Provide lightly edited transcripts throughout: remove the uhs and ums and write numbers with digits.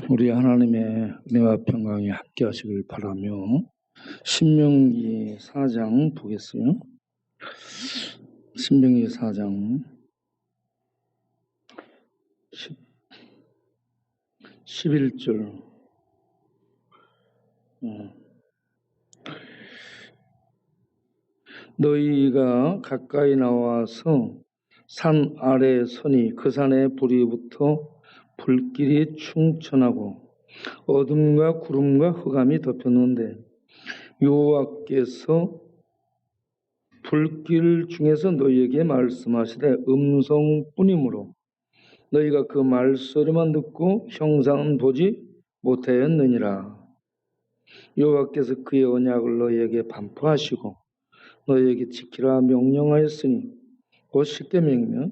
우리 하나님의 은혜와 평강이 함께 하시길 바라며 신명기 4장 보겠어요. 신명기 4장 11절. 너희가 가까이 나와서 산 아래에 서니 그 산에 불이 붙어 불길이 충천하고 어둠과 구름과 흑암이 덮였는데 여호와께서 불길 중에서 너희에게 말씀하시되 음성뿐이므로 너희가 그 말소리만 듣고 형상은 보지 못하였느니라. 여호와께서 그의 언약을 너희에게 반포하시고 너희에게 지키라 명령하였으니 곧 십계명이며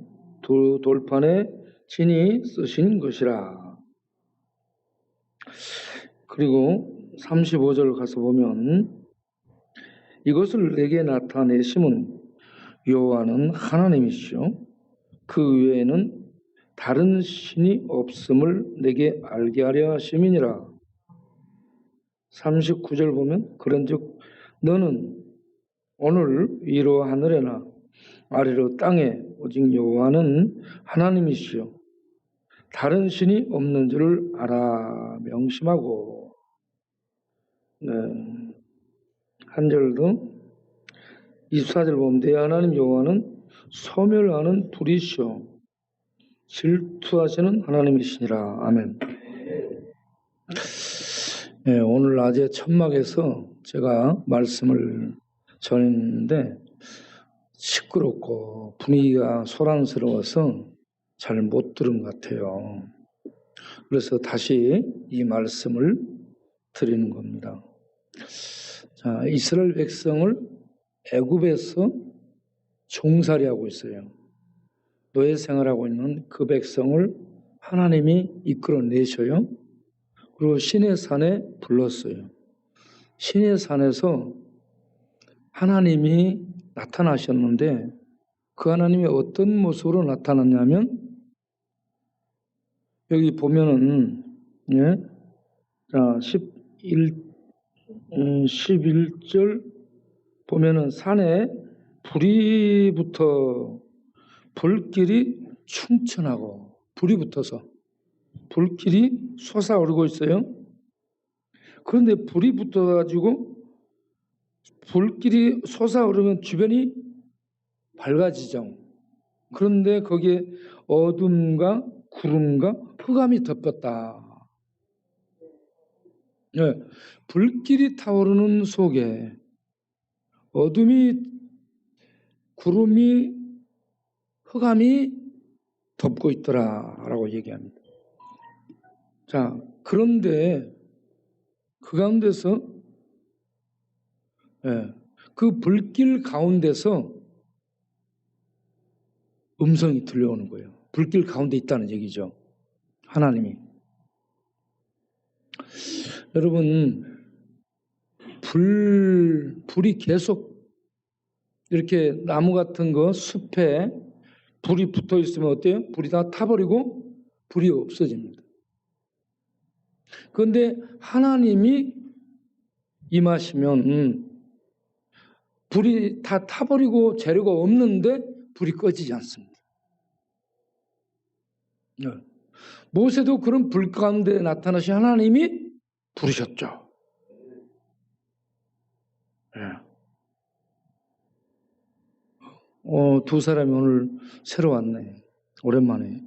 돌판에 친히 쓰신 것이라. 그리고 35절 가서 보면 이것을 내게 나타내심은 여호와는 하나님이시요 그 외에는 다른 신이 없음을 내게 알게 하려 하심이니라. 39절 보면 그런즉 너는 오늘 위로 하늘에나 아래로 땅에 오직 여호와는 하나님이시요 다른 신이 없는 줄을 알아 명심하고. 한 절도 24절 보면 내 하나님 여호와는 소멸하는 불이시요 질투하시는 하나님이시니라. 아멘. 오늘 낮에 천막에서 제가 말씀을 전했는데 시끄럽고 분위기가 소란스러워서 잘 못 들은 것 같아요. 그래서 다시 이 말씀을 드리는 겁니다. 자, 이스라엘 백성을 애굽에서 종살이하고 있어요. 노예 생활하고 있는 그 백성을 하나님이 이끌어내셔요. 그리고 시내산에 불렀어요. 시내산에서 하나님이 나타나셨는데 그 하나님이 어떤 모습으로 나타났냐면 여기 보면은 자 11절 보면은 산에 불이 붙어 불길이 충천하고 불이 붙어서 불길이 솟아오르고 있어요. 그런데 불이 붙어가지고 불길이 솟아오르면 주변이 밝아지죠. 그런데 거기에 어둠과 구름과 흑암이 덮였다. 불길이 타오르는 속에 어둠이 구름이 흑암이 덮고 있더라라고 얘기합니다. 자, 그런데 그 가운데서 그 불길 가운데서 음성이 들려오는 거예요. 불길 가운데 있다는 얘기죠. 하나님이. 여러분, 불이 계속 이렇게 나무 같은 거 숲에 불이 붙어 있으면 어때요? 불이 다 타버리고 불이 없어집니다. 그런데 하나님이 임하시면 불이 다 타버리고 재료가 없는데 불이 꺼지지 않습니다. 모세도 그런 불 가운데 나타나신 하나님이 부르셨죠. 두 사람이 오늘 새로 왔네. 오랜만에.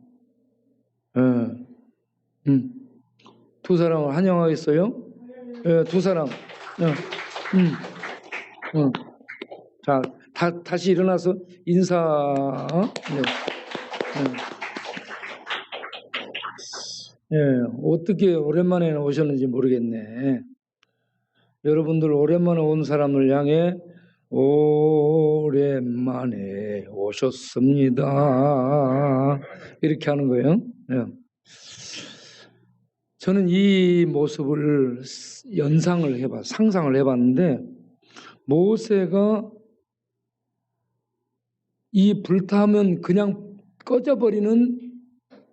두 사람을 환영하겠어요? 두 사람. 자, 다시 일어나서 인사. 어떻게 오랜만에 오셨는지 모르겠네. 여러분들 오랜만에 온 사람을 향해 오랜만에 오셨습니다. 이렇게 하는 거예요. 저는 이 모습을 상상을 해봤는데 모세가 이 불타면 그냥 꺼져버리는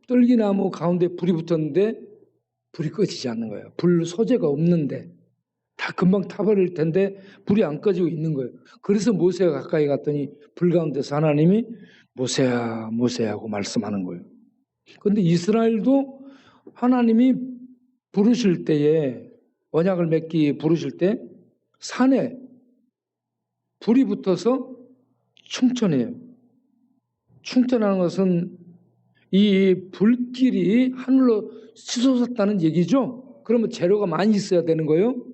떨기나무 가운데 불이 붙었는데 불이 꺼지지 않는 거예요. 불 소재가 없는데 다 금방 타버릴 텐데 불이 안 꺼지고 있는 거예요. 그래서 모세가 가까이 갔더니 불 가운데서 하나님이 모세야 모세야 하고 말씀하는 거예요. 그런데 이스라엘도 하나님이 부르실 때에 언약을 맺기 부르실 때 산에 불이 붙어서 충천해요. 충천하는 것은 이 불길이 하늘로 치솟았다는 얘기죠. 그러면 재료가 많이 있어야 되는 거예요.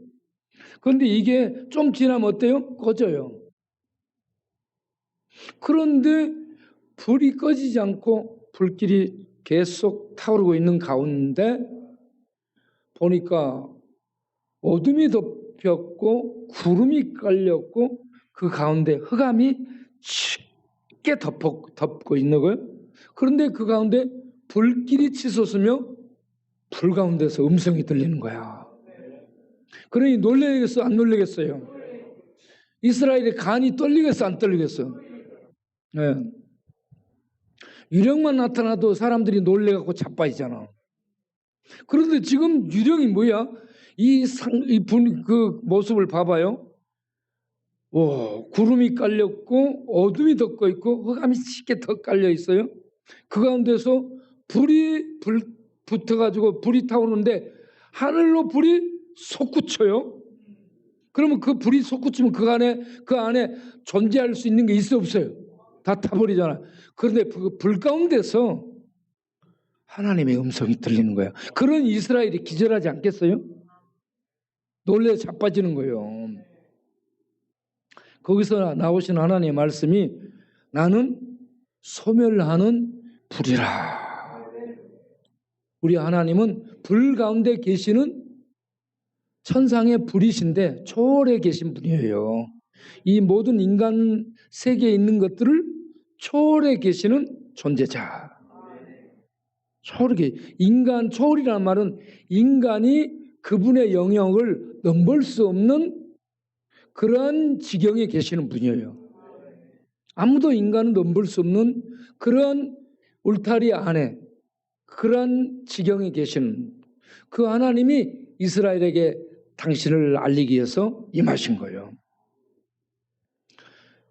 그런데 이게 좀 지나면 어때요? 꺼져요. 그런데 불이 꺼지지 않고 불길이 계속 타오르고 있는 가운데 보니까 어둠이 덮였고 구름이 깔렸고 그 가운데 흑암이 짙게 덮고 있는 거예요. 그런데 그 가운데 불길이 치솟으며 불 가운데서 음성이 들리는 거야. 그러니 놀라겠어? 안 놀라겠어요? 이스라엘의 간이 떨리겠어? 안 떨리겠어? 네. 유령만 나타나도 사람들이 놀래갖고 자빠지잖아. 그런데 지금 유령이 뭐야? 그 모습을 봐봐요. 구름이 깔렸고 어둠이 덮고 있고 흑암이 짙게 더 깔려 있어요. 그 가운데서 불이 붙어가지고 불이 타오르는데 하늘로 불이 솟구쳐요. 그러면 그 불이 솟구치면 그 안에 존재할 수 있는 게 있어 없어요? 다 타버리잖아. 그런데 그 불 가운데서 하나님의 음성이 들리는 거예요. 그런 이스라엘이 기절하지 않겠어요? 놀래 자빠지는 거예요. 거기서 나오신 하나님의 말씀이 나는 소멸하는 불이라. 우리 하나님은 불 가운데 계시는 천상의 불이신데 초월에 계신 분이에요. 이 모든 인간 세계에 있는 것들을 초월에 계시는 존재자. 초월이라는 말은 인간이 그분의 영역을 넘볼 수 없는 그런 지경에 계시는 분이에요. 아무도 인간은 넘볼 수 없는 그런 울타리 안에 그런 지경에 계시는 그 하나님이 이스라엘에게 당신을 알리기 위해서 임하신 거예요.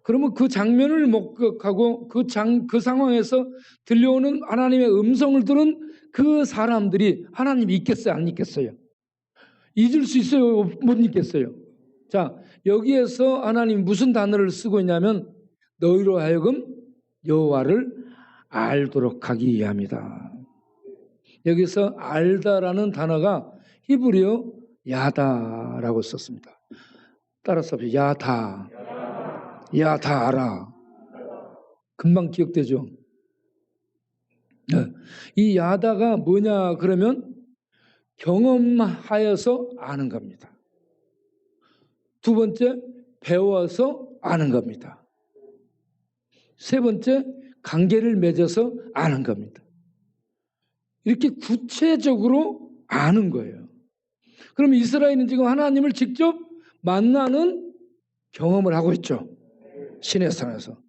그러면 그 장면을 목격하고 그 상황에서 들려오는 하나님의 음성을 들은 그 사람들이 하나님 있겠어요? 안 있겠어요? 잊을 수 있어요? 못 잊겠어요? 자, 여기에서 하나님 무슨 단어를 쓰고 있냐면 너희로 하여금 여호와를 알도록 하기 위함이다. 여기서 알다라는 단어가 히브리어 야다라고 썼습니다. 따라서 야다. 야다 알아. 금방 기억되죠? 네. 이 야다가 뭐냐 그러면 경험하여서 아는 겁니다. 두 번째, 배워서 아는 겁니다. 세 번째, 관계를 맺어서 아는 겁니다. 이렇게 구체적으로 아는 거예요. 그럼 이스라엘은 지금 하나님을 직접 만나는 경험을 하고 있죠. 신의 산에서.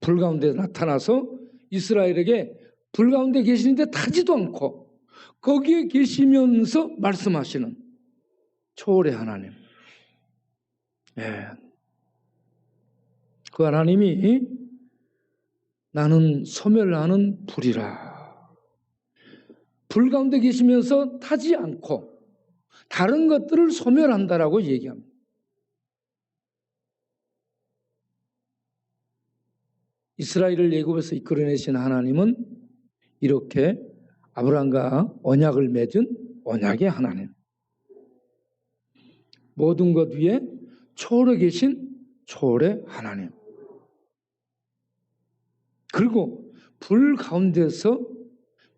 불 가운데 나타나서 이스라엘에게 불 가운데 계시는데 타지도 않고 거기에 계시면서 말씀하시는 초월의 하나님. 예. 그 하나님이 나는 소멸하는 불이라. 불 가운데 계시면서 타지 않고 다른 것들을 소멸한다라고 얘기합니다. 이스라엘을 애굽에서 이끌어내신 하나님은 이렇게 아브라함과 언약을 맺은 언약의 하나님. 모든 것 위에 초월해 계신 초월의 하나님. 그리고 불 가운데서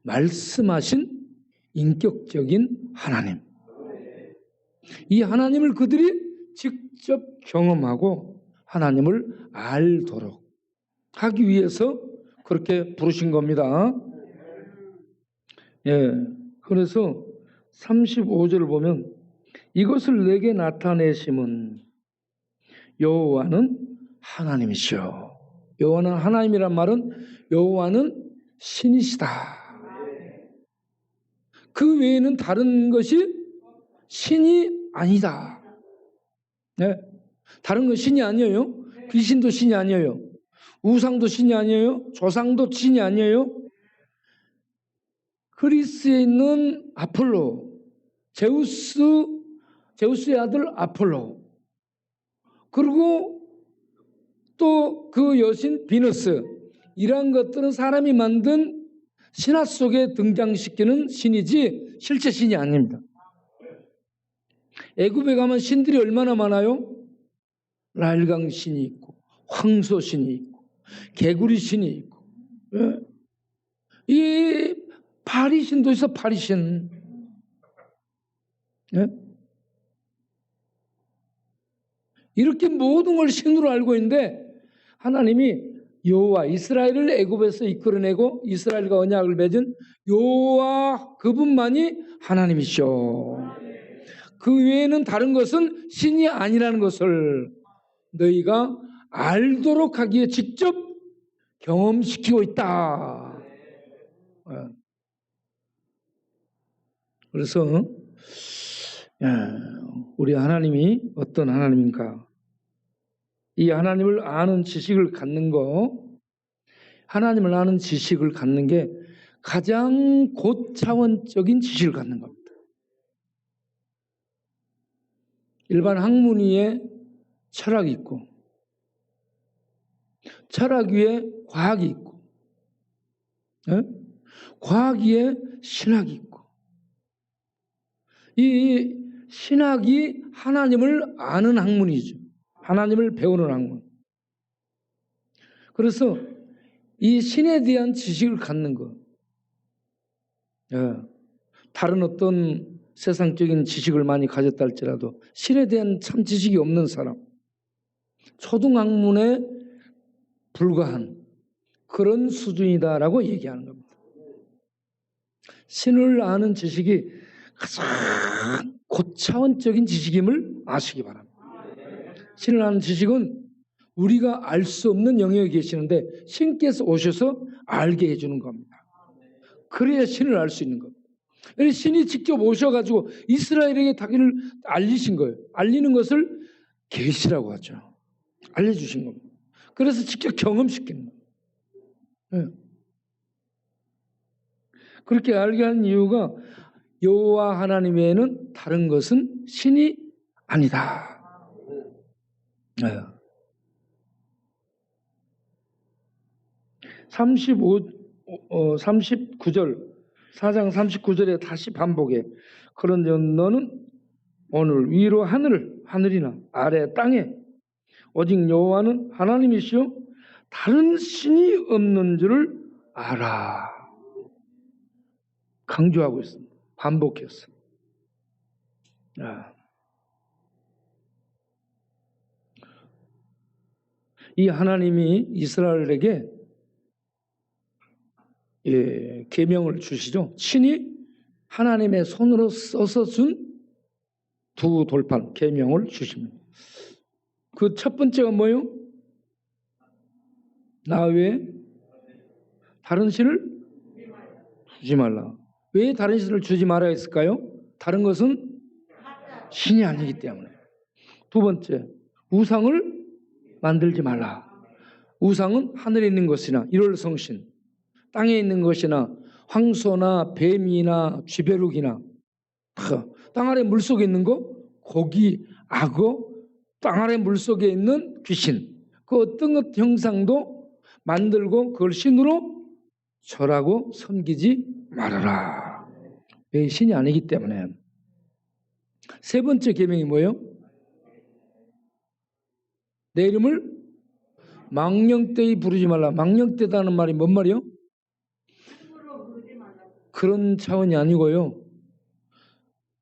말씀하신 인격적인 하나님. 이 하나님을 그들이 직접 경험하고 하나님을 알도록 하기 위해서 그렇게 부르신 겁니다. 예. 그래서 35절을 보면 이것을 내게 나타내심은 여호와는 하나님이시여. 여호와는 하나님이란 말은 여호와는 신이시다. 그 외에는 다른 것이 신이 아니다. 네. 다른 건 신이 아니에요. 귀신도 신이 아니에요. 우상도 신이 아니에요. 조상도 신이 아니에요. 그리스에 있는 아폴로, 제우스의 아들 아폴로, 그리고 또 그 여신 비너스, 이러한 것들은 사람이 만든 신화 속에 등장시키는 신이지 실제 신이 아닙니다. 애굽에 가면 신들이 얼마나 많아요? 라일강 신이 있고, 황소 신이 있고, 개구리 신이 있고, 예. 이 파리신도 있어. 파리신. 예? 이렇게 모든 걸 신으로 알고 있는데 하나님이 여호와, 이스라엘을 애굽에서 이끌어내고 이스라엘과 언약을 맺은 여호와 그분만이 하나님이시오. 그 외에는 다른 것은 신이 아니라는 것을 너희가 알도록 하기에 직접 경험시키고 있다. 그래서 우리 하나님이 어떤 하나님인가? 이 하나님을 아는 지식을 갖는 거, 하나님을 아는 지식을 갖는 게 가장 고차원적인 지식을 갖는 겁니다. 일반 학문 위에 철학이 있고, 철학 위에 과학이 있고, 과학 위에 신학이 있고, 이 신학이 하나님을 아는 학문이죠. 하나님을 배우는 학문. 그래서 이 신에 대한 지식을 갖는 것, 다른 어떤 세상적인 지식을 많이 가졌다 할지라도 신에 대한 참 지식이 없는 사람, 초등학문에 불과한 그런 수준이다라고 얘기하는 겁니다. 신을 아는 지식이 가장 고차원적인 지식임을 아시기 바랍니다. 신을 아는 지식은 우리가 알 수 없는 영역에 계시는데 신께서 오셔서 알게 해주는 겁니다. 그래야 신을 알 수 있는 겁니다. 신이 직접 오셔가지고 이스라엘에게 자기를 알리신 거예요. 알리는 것을 계시라고 하죠. 알려주신 겁니다. 그래서 직접 경험시키는 거예요. 그렇게 알게 한 이유가 여호와 하나님 외에는 다른 것은 신이 아니다. 39절, 4장 39절에 다시 반복해. 그런데 너는 오늘 위로 하늘이나 아래 땅에 오직 여호와는 하나님이시요 다른 신이 없는 줄을 알아. 강조하고 있습니다. 반복했어. 이 하나님이 이스라엘에게 계명을 주시죠. 친히 하나님의 손으로 써서 준 두 돌판 계명을 주십니다. 그 첫 번째가 뭐예요? 나 외에 다른 신을 주지 말라. 왜 다른 신을 주지 말아야 했을까요? 다른 것은 신이 아니기 때문에. 두 번째, 우상을 만들지 말라. 우상은 하늘에 있는 것이나 일월성신, 땅에 있는 것이나 황소나 뱀이나 쥐벼룩이나 땅 아래 물속에 있는 거, 고기, 악어, 땅 아래 물속에 있는 귀신, 그 어떤 것 형상도 만들고 그걸 신으로 절하고 섬기지 말아라. 왜? 신이 아니기 때문에. 세 번째 계명이 뭐예요? 내 이름을 망령되이 부르지 말라. 망령되다는 말이 뭔 말이요? 그런 차원이 아니고요.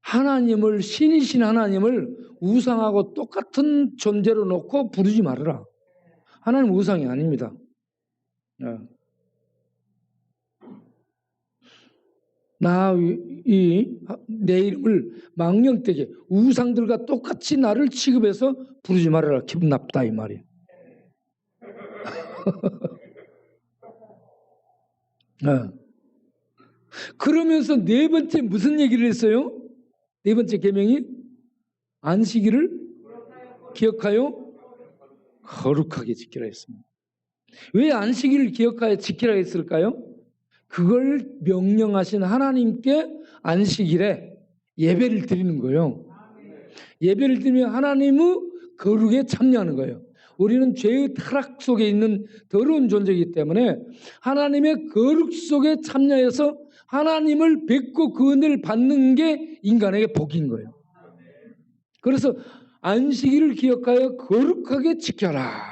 하나님을, 신이신 하나님을 우상하고 똑같은 존재로 놓고 부르지 말아라. 하나님 우상이 아닙니다. 내 이름을 망령되게 우상들과 똑같이 나를 취급해서 부르지 말아라. 기분 나쁘다 이 말이에요. 그러면서 네 번째 무슨 얘기를 했어요? 네 번째 계명이 안식일을 기억하여 거룩하게 지키라 했습니다. 왜 안식일을 기억하여 지키라 했을까요? 그걸 명령하신 하나님께 안식일에 예배를 드리는 거예요. 예배를 드리면 하나님의 거룩에 참여하는 거예요. 우리는 죄의 타락 속에 있는 더러운 존재이기 때문에 하나님의 거룩 속에 참여해서 하나님을 뵙고 그 은혜를 받는 게 인간에게 복인 거예요. 그래서 안식일을 기억하여 거룩하게 지켜라.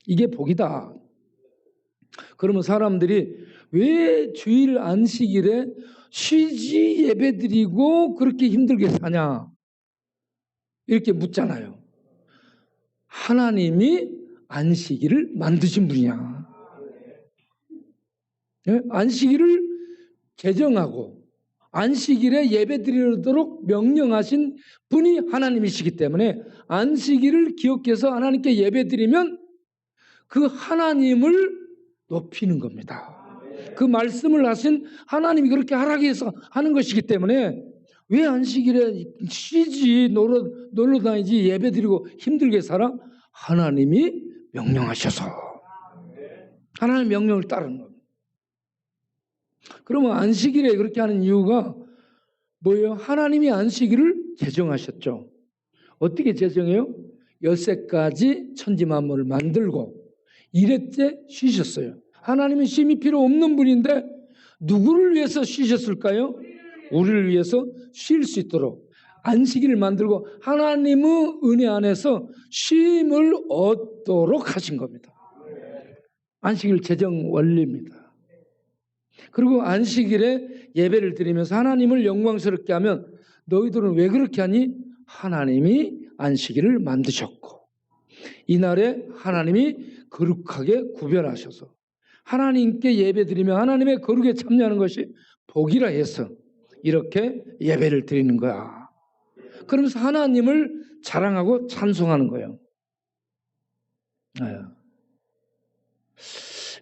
이게 복이다. 그러면 사람들이 왜 주일 안식일에 쉬지 예배드리고 그렇게 힘들게 사냐? 이렇게 묻잖아요. 하나님이 안식일을 만드신 분이야. 네? 안식일을 제정하고 안식일에 예배드리도록 명령하신 분이 하나님이시기 때문에 안식일을 기억해서 하나님께 예배드리면 그 하나님을 높이는 겁니다. 그 말씀을 하신 하나님이 그렇게 하라고 해서 하는 것이기 때문에 왜 안식일에 쉬지 놀러 다니지 예배드리고 힘들게 살아? 하나님이 명령하셔서 하나님의 명령을 따르는 겁니다. 그러면 안식일에 그렇게 하는 이유가 뭐예요? 하나님이 안식일을 제정하셨죠. 어떻게 제정해요? 13가지 천지만물을 만들고 1회째 쉬셨어요. 하나님은 쉼이 필요 없는 분인데 누구를 위해서 쉬셨을까요? 우리를 위해서 쉴 수 있도록 안식일을 만들고 하나님의 은혜 안에서 쉼을 얻도록 하신 겁니다. 안식일 제정 원리입니다. 그리고 안식일에 예배를 드리면서 하나님을 영광스럽게 하면 너희들은 왜 그렇게 하니? 하나님이 안식일을 만드셨고 이날에 하나님이 거룩하게 구별하셔서 하나님께 예배드리며 하나님의 거룩에 참여하는 것이 복이라 해서 이렇게 예배를 드리는 거야. 그러면서 하나님을 자랑하고 찬송하는 거예요.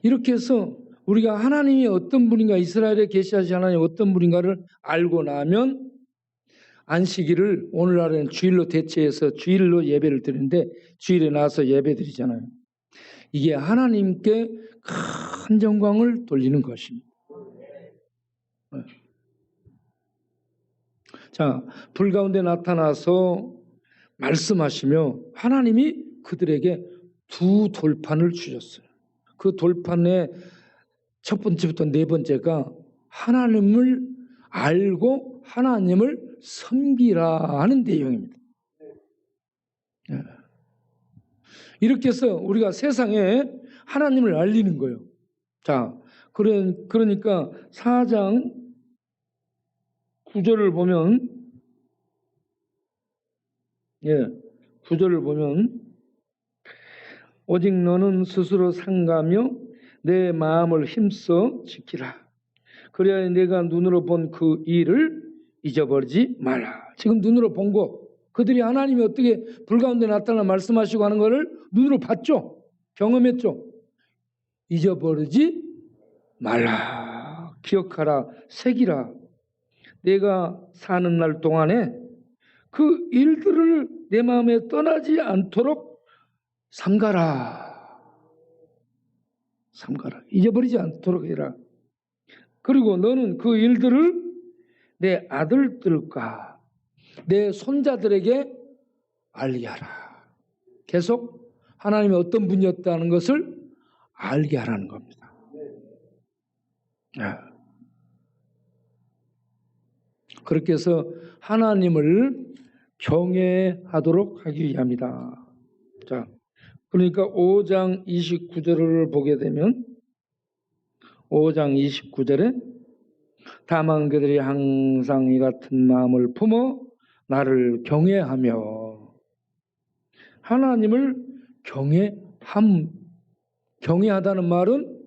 이렇게 해서 우리가 하나님이 어떤 분인가, 이스라엘에 계시하신 하나님이 어떤 분인가를 알고 나면 안식일을 오늘날에는 주일로 대체해서 주일로 예배를 드리는데 주일에 나와서 예배 드리잖아요. 이게 하나님께 큰 영광을 돌리는 것입니다. 자, 불 가운데 나타나서 말씀하시며 하나님이 그들에게 두 돌판을 주셨어요. 그 돌판의 첫 번째부터 네 번째가 하나님을 알고 하나님을 섬기라 하는 내용입니다. 이렇게 해서 우리가 세상에 하나님을 알리는 거예요. 자, 그러니까 4장 9절을 보면 9절을 보면 오직 너는 스스로 상가며 내 마음을 힘써 지키라. 그래야 내가 눈으로 본 그 일을 잊어버리지 말라. 지금 눈으로 본 거, 그들이 하나님이 어떻게 불 가운데 나타나 말씀하시고 하는 것을 눈으로 봤죠. 경험했죠. 잊어버리지 말라. 기억하라. 새기라. 내가 사는 날 동안에 그 일들을 내 마음에 떠나지 않도록 삼가라. 삼가라. 잊어버리지 않도록 해라. 그리고 너는 그 일들을 내 아들들과 내 손자들에게 알게 하라. 계속 하나님이 어떤 분이었다는 것을 알게 하라는 겁니다. 그렇게 해서 하나님을 경외하도록 하기 위함이다. 자, 그러니까 5장 29절을 보게 되면 5장 29절에 다만 그들이 항상 이 같은 마음을 품어 나를 경외하며 하나님을 경외하다는 말은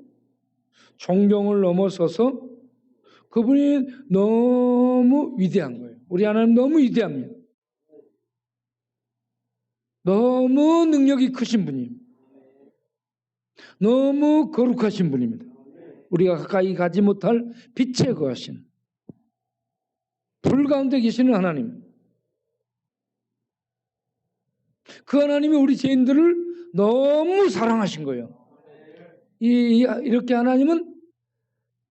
존경을 넘어서서 그분이 너무 위대한 거예요. 우리 하나님 너무 위대합니다. 너무 능력이 크신 분입니다. 너무 거룩하신 분입니다. 우리가 가까이 가지 못할 빛에 거하신 불 가운데 계시는 하나님, 그 하나님이 우리 죄인들을 너무 사랑하신 거예요. 이렇게 하나님은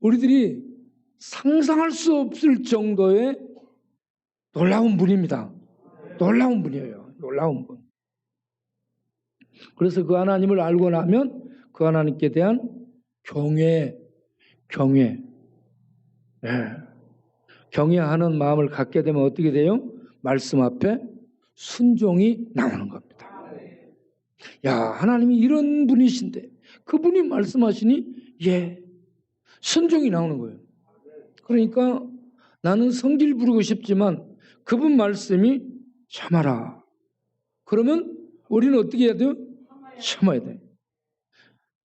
우리들이 상상할 수 없을 정도의 놀라운 분입니다. 놀라운 분이에요. 놀라운 분. 그래서 그 하나님을 알고 나면 그 하나님께 대한 경외, 네. 경외하는 마음을 갖게 되면 어떻게 돼요? 말씀 앞에 순종이 나오는 겁니다. 야, 하나님이 이런 분이신데 그분이 말씀하시니 순종이 나오는 거예요. 그러니까 나는 성질 부르고 싶지만 그분 말씀이 참아라. 그러면 우리는 어떻게 해야 돼요? 참아야 돼요.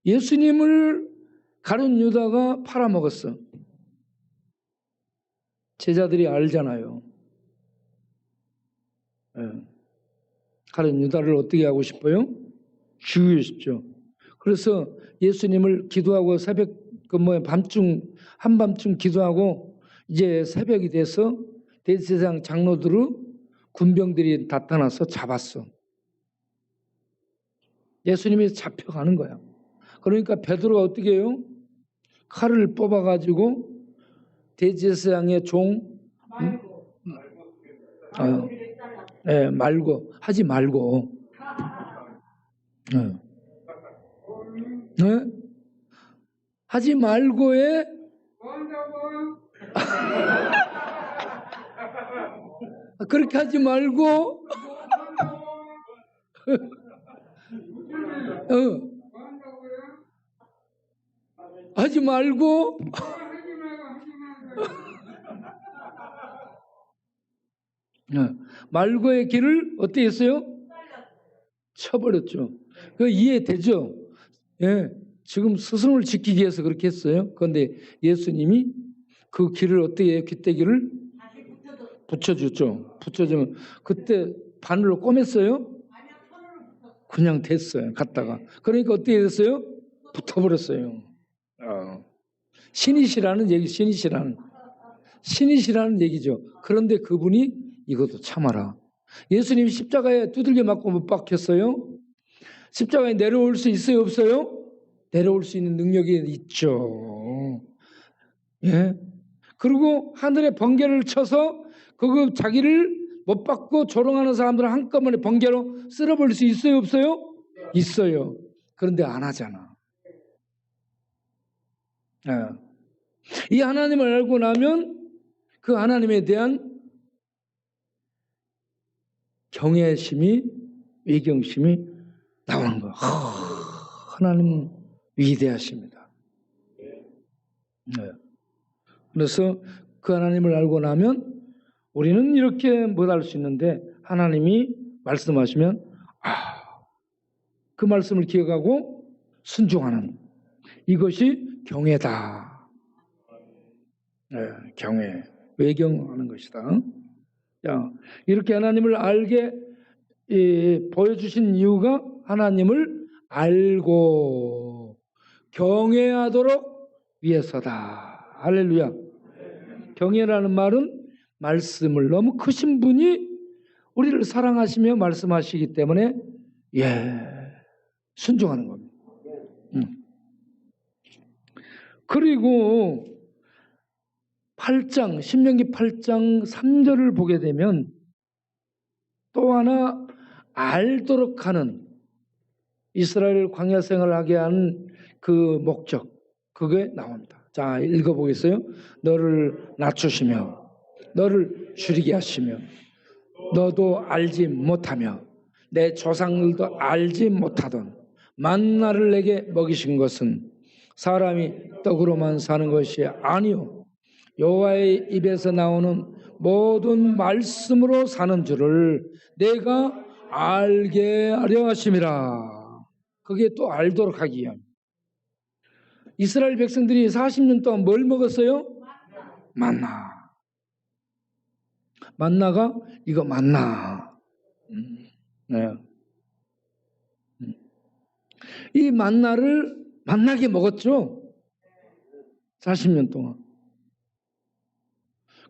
예수님을 가룟 유다가 팔아먹었어. 제자들이 알잖아요. 가룟 유다를 어떻게 하고 싶어요? 죽이고 싶죠. 그래서 예수님을 기도하고 새벽 한밤중 기도하고 이제 새벽이 돼서 대제사장 장로들의 군병들이 나타나서 잡았어. 예수님이 잡혀가는 거야. 그러니까 베드로가 어떻게 해요? 칼을 뽑아가지고 대제사장의 종 말고 하지 말고 하지 말고에 그렇게 하지 말고 하지 말고 말고의 길을 어떻게 했어요? 쳐버렸죠. 그 이해되죠? 예, 지금 스승을 지키기 위해서 그렇게 했어요. 그런데 예수님이 그 길을 어떻게 해요? 귓대기를 붙여줬죠. 붙여주면 그때 바늘로 꼬맸어요? 그냥 됐어요. 갔다가. 그러니까 어떻게 됐어요? 붙어버렸어요. 신이시라는 얘기, 신이시라는 얘기죠. 그런데 그분이 이것도 참아라. 예수님이 십자가에 두들겨 맞고 못 박혔어요. 십자가에 내려올 수 있어요, 없어요? 내려올 수 있는 능력이 있죠. 예. 그리고 하늘에 번개를 쳐서 그 자기를 못 받고 조롱하는 사람들을 한꺼번에 번개로 쓸어버릴 수 있어요, 없어요? 있어요. 그런데 안 하잖아. 이 하나님을 알고 나면 그 하나님에 대한 경외심이, 외경심이 나오는 거예요. 하나님 위대하십니다. 그래서 그 하나님을 알고 나면 우리는 이렇게 못할 수 있는데 하나님이 말씀하시면 그 말씀을 기억하고 순종하는 이것이 경외다. 경외, 외경하는 것이다. 자, 이렇게 하나님을 알게 보여주신 이유가 하나님을 알고 경외하도록 위해서다. 할렐루야. 경외라는 말은 말씀을 너무 크신 분이 우리를 사랑하시며 말씀하시기 때문에 순종하는 겁니다. 그리고 8장, 신명기 8장 3절을 보게 되면 또 하나 알도록 하는 이스라엘 광야 생활을 하게 한 그 목적, 그게 나옵니다. 자, 읽어보겠어요? 너를 낮추시며 너를 줄이게 하시며 너도 알지 못하며 내 조상들도 알지 못하던 만나를 내게 먹이신 것은 사람이 떡으로만 사는 것이 아니요 여호와의 입에서 나오는 모든 말씀으로 사는 줄을 내가 알게 하려 하심이라. 그게 또 알도록 하기 위함. 이스라엘 백성들이 40년 동안 뭘 먹었어요? 만나. 만나가 이거 만나. 이 만나를 만나게 먹었죠. 40년 동안.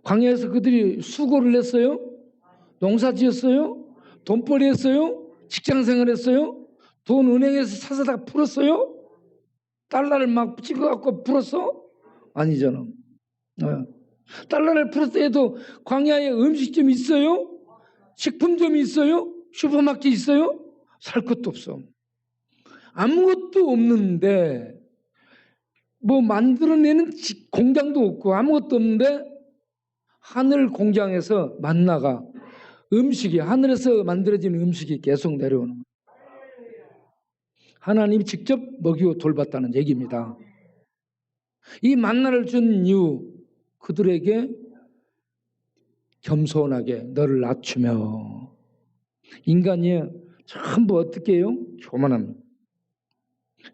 광야에서 그들이 수고를 했어요? 농사 지었어요? 돈벌이 했어요? 직장생활 했어요? 돈 은행에서 사서 풀었어요? 달러를 막 찍어갖고 풀었어? 아니잖아. 달러를 풀었을 때도 광야에 음식점이 있어요? 식품점이 있어요? 슈퍼마켓 있어요? 살 것도 없어. 아무것도 없는데 뭐 만들어내는 공장도 없고 아무것도 없는데 하늘 공장에서 만나가 음식이 하늘에서 만들어진 음식이 계속 내려오는 거예요. 하나님이 직접 먹이고 돌봤다는 얘기입니다. 이 만나를 준 이유 그들에게 겸손하게 너를 낮추며 인간이 전부 어떻게 해요? 교만합니다.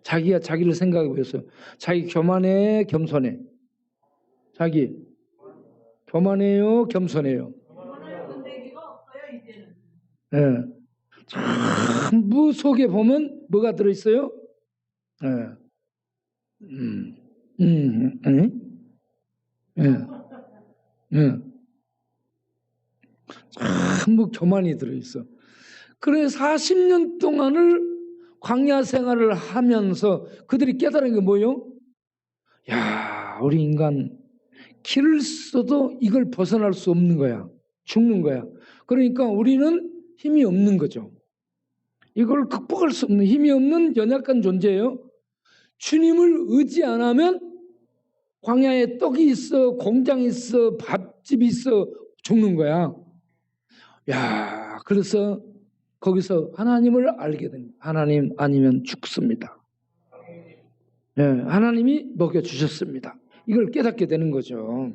자기가 자기를 생각해 보세요. 자기 교만해 겸손해? 자기 교만해요 겸손해요? 네. 전부 속에 보면 뭐가 들어있어요? 전부 교만이 들어있어. 그래 40년 동안을 광야 생활을 하면서 그들이 깨달은 게 뭐예요? 야, 우리 인간 길을 써도 이걸 벗어날 수 없는 거야. 죽는 거야. 그러니까 우리는 힘이 없는 거죠. 이걸 극복할 수 없는 힘이 없는 연약한 존재예요. 주님을 의지 안 하면 광야에 떡이 있어, 공장이 있어, 밥집이 있어 죽는 거야. 야, 그래서 거기서 하나님을 알게 됩니다. 하나님 아니면 죽습니다. 네, 하나님이 먹여주셨습니다. 이걸 깨닫게 되는 거죠.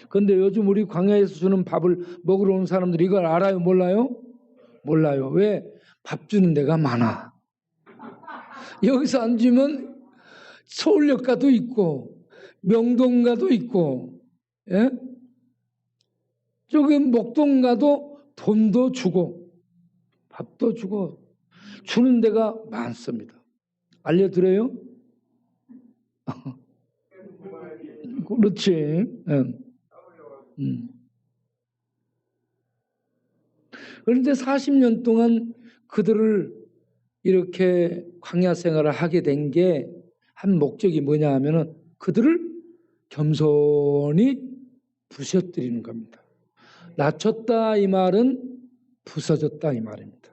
그런데 요즘 우리 광야에서 주는 밥을 먹으러 온 사람들이 이걸 알아요? 몰라요? 몰라요. 왜? 밥 주는 데가 많아. 여기서 앉으면 서울역가도 있고 명동가도 있고 예? 저기 목동 가도 돈도 주고 밥도 주고 주는 데가 많습니다. 알려드려요? 그렇지. 그런데 40년 동안 그들을 이렇게 광야 생활을 하게 된 게 한 목적이 뭐냐 하면은 그들을 겸손히 부셔뜨리는 겁니다. 낮췄다 이 말은 부서졌다 이 말입니다.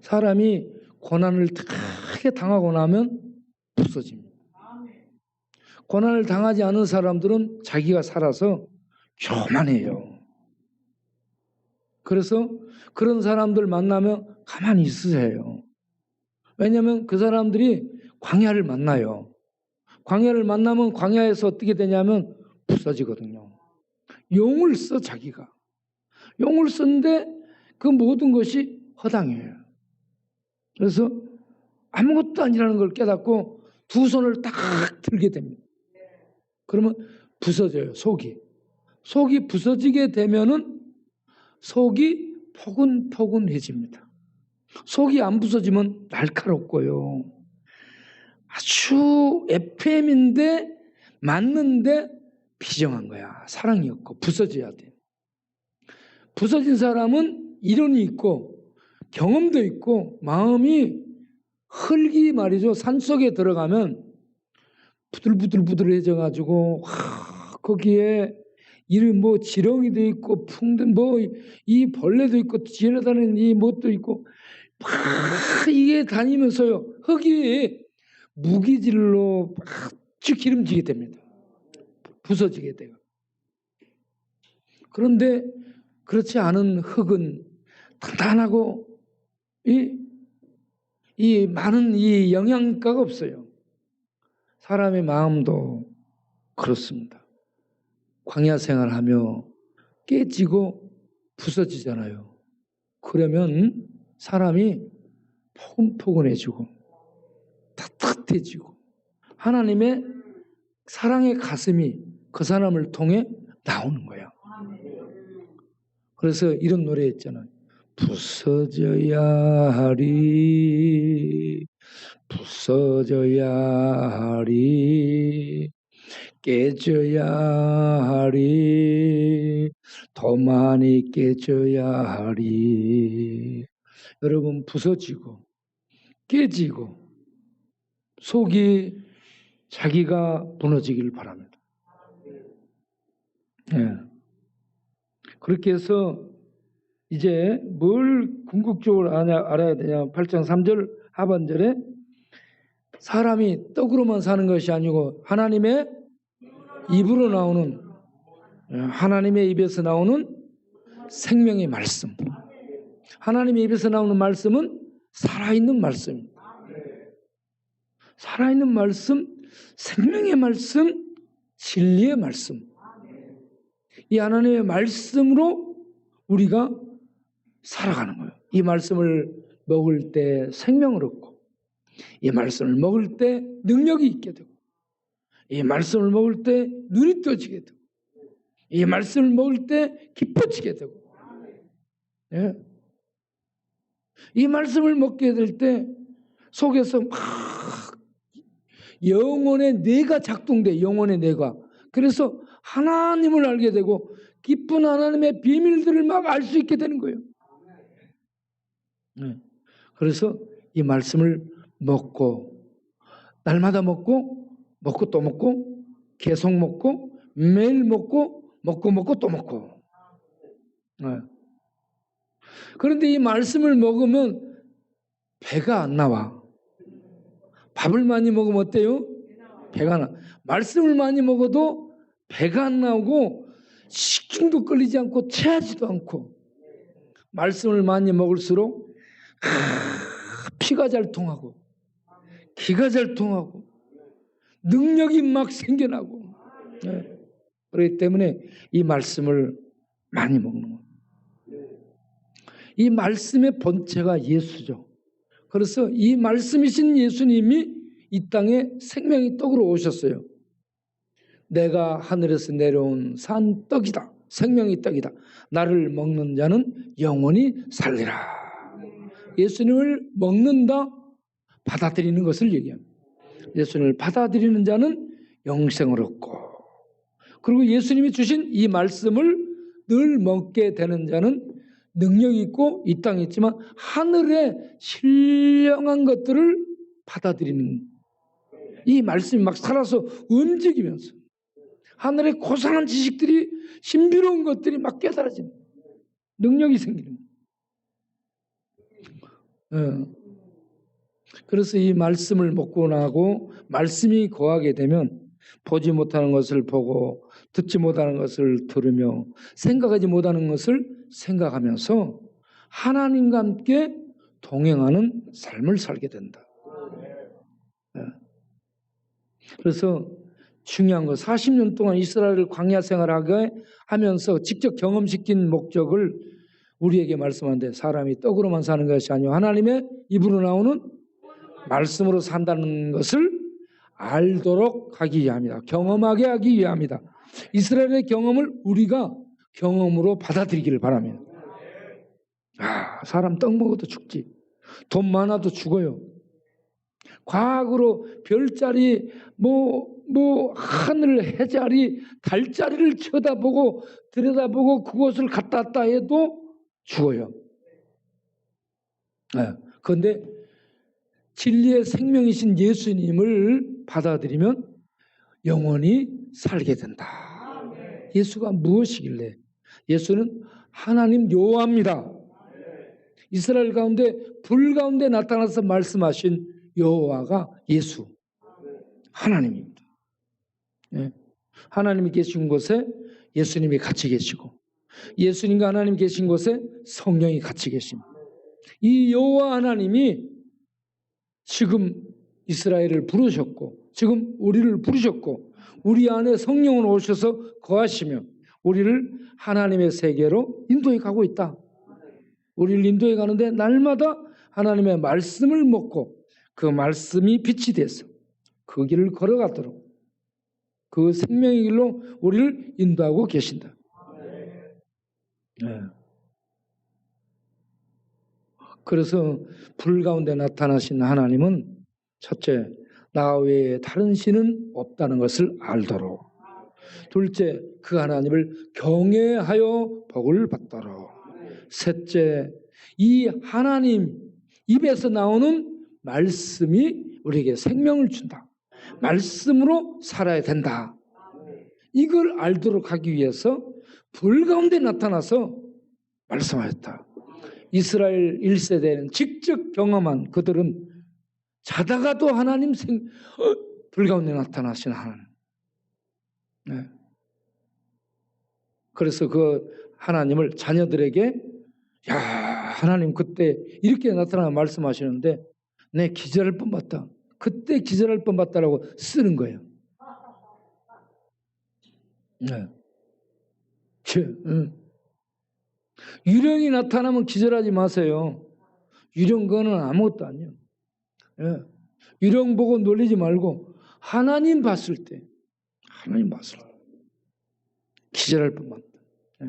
사람이 고난을 크게 당하고 나면 부서집니다. 고난을 당하지 않은 사람들은 자기가 살아서 교만해요. 그래서 그런 사람들 만나면 가만히 있으세요. 왜냐하면 그 사람들이 광야를 만나요. 광야를 만나면 광야에서 어떻게 되냐면 부서지거든요. 용을 써 자기가. 용을 쓰는데 그 모든 것이 허당해요. 그래서 아무것도 아니라는 걸 깨닫고 두 손을 딱 들게 됩니다. 그러면 부서져요. 속이. 속이 부서지게 되면은 속이 포근포근해집니다. 속이 안 부서지면 날카롭고요. 아주 FM인데 맞는데 비정한 거야. 사랑이 없고 부서져야 돼. 부서진 사람은 이론이 있고 경험도 있고 마음이 흙이 말이죠. 산속에 들어가면 부들부들부들해져 가지고 거기에 이런 뭐 지렁이도 있고 풍도 뭐 이 벌레도 있고 지나다니는 이 뭣도 있고 막 이게 다니면서요. 흙이 무기질로 아주 기름지게 됩니다. 부서지게 돼요. 그런데 그렇지 않은 흙은 단단하고 이 많은 이 영양가가 없어요. 사람의 마음도 그렇습니다. 광야 생활하며 깨지고 부서지잖아요. 그러면 사람이 포근포근해지고 따뜻해지고 하나님의 사랑의 가슴이 그 사람을 통해 나오는 거예요. 그래서 이런 노래 있잖아요. 부서져야 하리 부서져야 하리, 깨져야 하리, 더 많이 깨져야 하리. 여러분, 부서지고 깨지고 속이 자기가 무너지길 바랍니다. 네. 그렇게 해서 이제 뭘 궁극적으로 알아야 되냐. 8장 3절 하반절에 사람이 떡으로만 사는 것이 아니고 하나님의 입으로 나오는, 하나님의 입에서 나오는 생명의 말씀. 하나님의 입에서 나오는 말씀은 살아있는 말씀입니다. 살아있는 말씀, 생명의 말씀, 진리의 말씀. 이 하나님의 말씀으로 우리가 살아가는 거예요. 이 말씀을 먹을 때 생명을 얻고, 이 말씀을 먹을 때 능력이 있게 되고, 이 말씀을 먹을 때 눈이 떠지게 되고, 이 말씀을 먹을 때 기뻐지게 되고, 예. 이 말씀을 먹게 될 때 속에서 막 영혼의 뇌가 작동돼. 영혼의 뇌가. 그래서 하나님을 알게 되고 기쁜 하나님의 비밀들을 막 알 수 있게 되는 거예요. 네. 그래서 이 말씀을 먹고, 날마다 먹고 또 먹고, 계속 먹고, 매일 먹고 또 먹고. 네. 그런데 이 말씀을 먹으면 배가 안 나와. 밥을 많이 먹으면 어때요? 배가 나. 말씀을 많이 먹어도 배가 안 나오고 식중도 끌리지 않고 체하지도 않고, 말씀을 많이 먹을수록 피가 잘 통하고 기가 잘 통하고 능력이 막 생겨나고. 네. 그렇기 때문에 이 말씀을 많이 먹는 거예요. 이 말씀의 본체가 예수죠. 그래서 이 말씀이신 예수님이 이 땅에 생명의 떡으로 오셨어요. 내가 하늘에서 내려온 산 떡이다. 생명의 떡이다. 나를 먹는 자는 영원히 살리라. 예수님을 먹는다, 받아들이는 것을 얘기합니다. 예수님을 받아들이는 자는 영생을 얻고, 그리고 예수님이 주신 이 말씀을 늘 먹게 되는 자는 능력이 있고 이 땅에 있지만 하늘의 신령한 것들을 받아들이는, 이 말씀이 막 살아서 움직이면서 하늘의 고상한 지식들이, 신비로운 것들이 막 깨달아지는 능력이 생기는 거예요. 그래서 이 말씀을 먹고 나고 말씀이 거하게 되면 보지 못하는 것을 보고 듣지 못하는 것을 들으며 생각하지 못하는 것을 생각하면서 하나님과 함께 동행하는 삶을 살게 된다. 그래서 중요한 거, 40년 동안 이스라엘을 광야 생활하게 하면서 직접 경험시킨 목적을 우리에게 말씀하는데, 사람이 떡으로만 사는 것이 아니고 하나님의 입으로 나오는 말씀으로 산다는 것을 알도록 하기 위함이다. 경험하게 하기 위함이다. 이스라엘의 경험을 우리가 경험으로 받아들이기를 바랍니다. 사람 떡 먹어도 죽지. 돈 많아도 죽어요. 과학으로 별자리, 하늘, 해자리, 달자리를 쳐다보고 들여다보고 그곳을 갔다 왔다 해도 죽어요. 그런데 진리의 생명이신 예수님을 받아들이면 영원히 살게 된다. 예수가 무엇이길래? 예수는 하나님 여호와입니다. 이스라엘 가운데 불 가운데 나타나서 말씀하신 여호와가 예수, 하나님입니다. 하나님이 계신 곳에 예수님이 같이 계시고, 예수님과 하나님 계신 곳에 성령이 같이 계십니다. 이 여호와 하나님이 지금 이스라엘을 부르셨고, 지금 우리를 부르셨고, 우리 안에 성령으로 오셔서 거하시며 우리를 하나님의 세계로 인도해 가고 있다. 우리를 인도해 가는데 날마다 하나님의 말씀을 먹고 그 말씀이 빛이 돼서 그 길을 걸어가도록 그 생명의 길로 우리를 인도하고 계신다. 그래서 불 가운데 나타나신 하나님은 첫째, 나 외에 다른 신은 없다는 것을 알도록. 둘째, 그 하나님을 경외하여 복을 받도록. 셋째, 이 하나님 입에서 나오는 말씀이 우리에게 생명을 준다. 말씀으로 살아야 된다. 이걸 알도록 하기 위해서 불 가운데 나타나서 말씀하였다. 이스라엘 1세대는 직접 경험한 그들은 자다가도 하나님 불 가운데 나타나신 하나님. 네. 그래서 그 하나님을 자녀들에게 야, 하나님 그때 이렇게 나타나 말씀하시는데 내 기절할 뻔봤다. 그때 기절할 뻔봤다라고 쓰는 거예요. 네. 유령이 나타나면 기절하지 마세요. 유령 거는 아무것도 아니에요. 예. 유령 보고 놀리지 말고 하나님 봤을 때 기절할 뻔봤다. 예.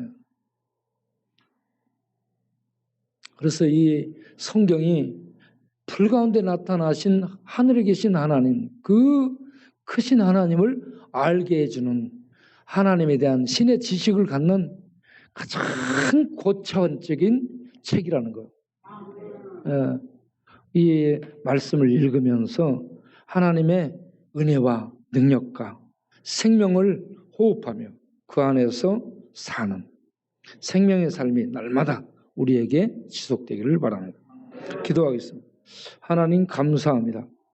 그래서 이 성경이 불 가운데 나타나신 하늘에 계신 하나님, 그 크신 하나님을 알게 해주는 하나님에 대한 신의 지식을 갖는 가장 고차원적인 책이라는 거예요. 이 말씀을 읽으면서 하나님의 은혜와 능력과 생명을 호흡하며 그 안에서 사는 생명의 삶이 날마다 우리에게 지속되기를 바랍니다. 기도하겠습니다. 하나님 감사합니다.